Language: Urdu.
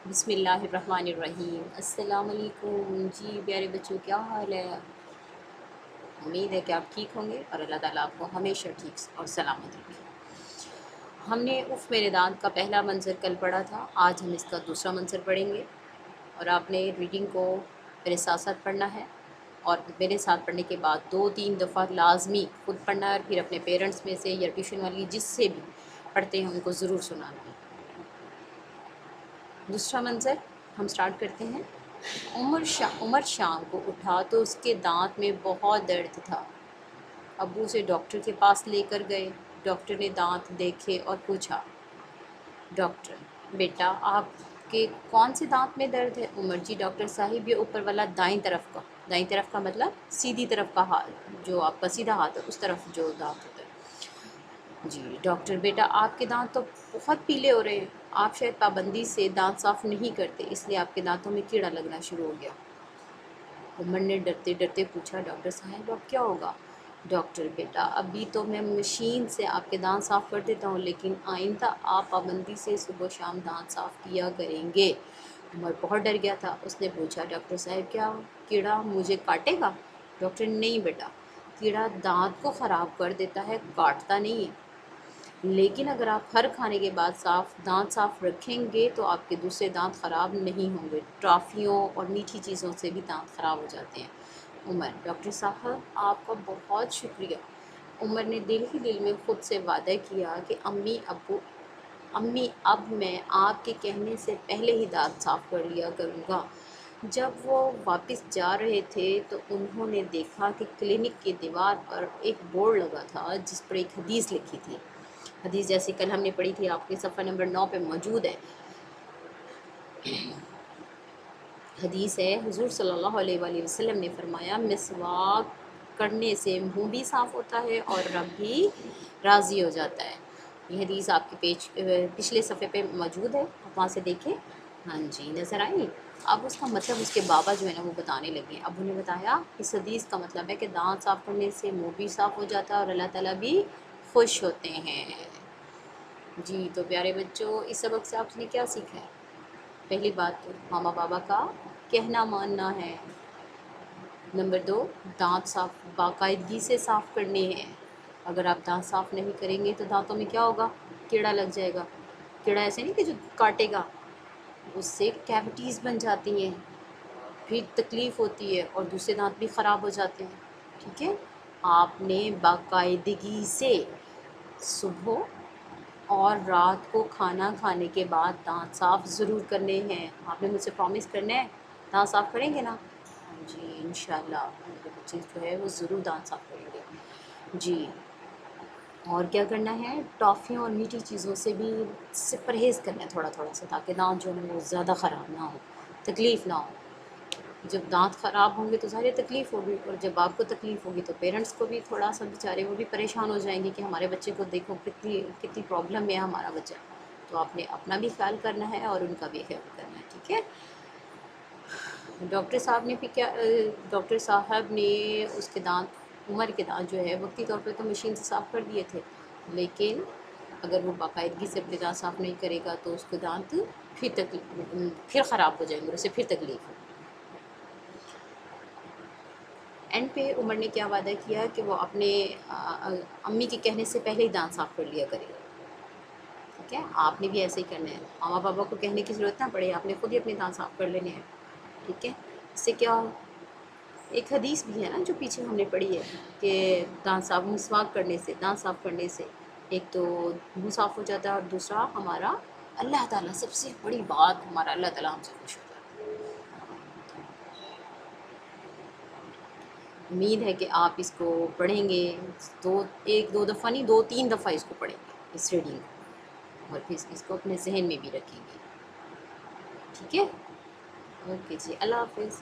بسم اللہ الرحمن الرحیم۔ السلام علیکم جی پیارے بچوں، کیا حال ہے؟ امید ہے کہ آپ ٹھیک ہوں گے اور اللہ تعالیٰ آپ کو ہمیشہ ٹھیک اور سلامت رکھے۔ ہم نے اف میرے دانت کا پہلا منظر کل پڑھا تھا، آج ہم اس کا دوسرا منظر پڑھیں گے اور آپ نے ریڈنگ کو میرے ساتھ ساتھ پڑھنا ہے اور میرے ساتھ پڑھنے کے بعد 2-3 دفعہ لازمی خود پڑھنا ہے اور پھر اپنے پیرنٹس میں سے یا ٹیوشن والی جس سے بھی پڑھتے ہیں ان کو ضرور سنانا ہے۔ دوسرا منظر ہم سٹارٹ کرتے ہیں۔ عمر شام کو اٹھا تو اس کے دانت میں بہت درد تھا۔ ابو اسے ڈاکٹر کے پاس لے کر گئے۔ ڈاکٹر نے دانت دیکھے اور پوچھا، ڈاکٹر بیٹا آپ کے کون سے دانت میں درد ہے؟ عمر جی ڈاکٹر صاحب یہ اوپر والا دائیں طرف کا مطلب سیدھی طرف کا ہاتھ، جو آپ کا سیدھا ہاتھ ہے اس طرف جو دانت ہوتا ہے۔ جی ڈاکٹر بیٹا آپ کے دانت تو بہت پیلے ہو رہے ہیں، آپ شاید پابندی سے دانت صاف نہیں کرتے اس لیے آپ کے دانتوں میں کیڑا لگنا شروع ہو گیا۔ عمر نے ڈرتے ڈرتے پوچھا، ڈاکٹر صاحب اب کیا ہوگا؟ ڈاکٹر بیٹا ابھی تو میں مشین سے آپ کے دانت صاف کر دیتا ہوں لیکن آئندہ آپ پابندی سے صبح و شام دانت صاف کیا کریں گے۔ عمر بہت ڈر گیا تھا، اس نے پوچھا، ڈاکٹر صاحب کیا کیڑا مجھے کاٹے گا؟ ڈاکٹر نہیں بیٹا، کیڑا دانت کو خراب کر دیتا ہے، کاٹتا نہیں ہے، لیکن اگر آپ ہر کھانے کے بعد دانت صاف رکھیں گے تو آپ کے دوسرے دانت خراب نہیں ہوں گے۔ ٹافیوں اور میٹھی چیزوں سے بھی دانت خراب ہو جاتے ہیں۔ عمر ڈاکٹر صاحب آپ کا بہت شکریہ۔ عمر نے دل ہی دل میں خود سے وعدہ کیا کہ امی اب میں آپ کے کہنے سے پہلے ہی دانت صاف کر لیا کروں گا۔ جب وہ واپس جا رہے تھے تو انہوں نے دیکھا کہ کلینک کی دیوار پر ایک بورڈ لگا تھا جس پر ایک حدیث لکھی تھی۔ حدیث جیسے کل ہم نے پڑھی تھی، آپ کے صفحہ نمبر 9 پہ موجود ہے۔ حدیث ہے، حضور صلی اللہ علیہ وآلہ وسلم نے فرمایا، مسواک کرنے سے منہ بھی صاف ہوتا ہے اور رب بھی راضی ہو جاتا ہے۔ یہ حدیث آپ کے پچھلے صفحے پہ موجود ہے، آپ وہاں سے دیکھیں۔ ہاں جی نظر آئی۔ اب اس کا مطلب اس کے بابا جو ہے نا وہ بتانے لگے۔ اب انہیں بتایا اس حدیث کا مطلب ہے کہ دانت صاف کرنے سے منہ بھی صاف ہو جاتا ہے اور اللہ تعالیٰ بھی خوش ہوتے ہیں۔ جی تو پیارے بچوں، اس سبق سے آپ نے کیا سیکھا ہے؟ پہلی بات تو ماما بابا کا کہنا ماننا ہے۔ نمبر 2، دانت صاف باقاعدگی سے صاف کرنے ہیں۔ اگر آپ دانت صاف نہیں کریں گے تو دانتوں میں کیا ہوگا؟ کیڑا لگ جائے گا۔ کیڑا ایسے نہیں کہ جو کاٹے گا، اس سے کیوٹیز بن جاتی ہیں، پھر تکلیف ہوتی ہے اور دوسرے دانت بھی خراب ہو جاتے ہیں۔ ٹھیک ہے، آپ نے باقاعدگی سے صبح اور رات کو کھانا کھانے کے بعد دانت صاف ضرور کرنے ہیں۔ آپ نے مجھ سے پرومس کرنا ہے دانت صاف کریں گے نا؟ جی انشاءاللہ میرے بچے جو ہے وہ ضرور دانت صاف کریں گے۔ جی اور کیا کرنا ہے، ٹافیوں اور میٹھی چیزوں سے بھی پرہیز کرنا ہے تھوڑا تھوڑا سا، تاکہ دانت جو ہے وہ زیادہ خراب نہ ہو، تکلیف نہ ہو۔ جب دانت خراب ہوں گے تو ظاہر تکلیف ہوگی، اور جب آپ کو تکلیف ہوگی تو پیرنٹس کو بھی تھوڑا سا بیچارے وہ بھی پریشان ہو جائیں گے کہ ہمارے بچے کو دیکھو کتنی پرابلم میں ہے ہمارا بچہ۔ تو آپ نے اپنا بھی خیال کرنا ہے اور ان کا بھی خیال کرنا ہے، ٹھیک ہے۔ ڈاکٹر صاحب نے اس کے دانت، عمر کے دانت جو ہے وقتی طور پہ تو مشین سے صاف کر دیے تھے، لیکن اگر وہ باقاعدگی سے اپنے دانت صاف نہیں کرے گا تو اس کے دانت پھر خراب ہو جائیں گے، اسے پھر تکلیف ہوگی۔ اینڈ پہ عمر نے کیا وعدہ کیا کہ وہ اپنے امی کے کہنے سے پہلے ہی دانت صاف کر لیا کرے گا۔ ٹھیک ہے، آپ نے بھی ایسے ہی کرنا ہے، ماما پاپا کو کہنے کی ضرورت نہ پڑے، آپ نے خود ہی اپنے دانت صاف کر لینے ہیں۔ ٹھیک ہے، اس سے کیا ہو، ایک حدیث بھی ہے نا جو پیچھے ہم نے پڑھی ہے کہ دانت صاف مسواک کرنے سے، دانت صاف کرنے سے ایک تو منہ صاف ہو جاتا ہے اور دوسرا ہمارا اللہ تعالیٰ، سب سے بڑی بات، ہمارا اللہ تعالیٰ ہم سے خوش ہو جاتا ہے۔ امید ہے کہ آپ اس کو پڑھیں گے، ایک دو دفعہ نہیں، 2-3 دفعہ اس کو پڑھیں گے، اس ریڈنگ کو، اور پھر اس کو اپنے ذہن میں بھی رکھیں گے۔ ٹھیک ہے، اوکے جی، اللہ حافظ۔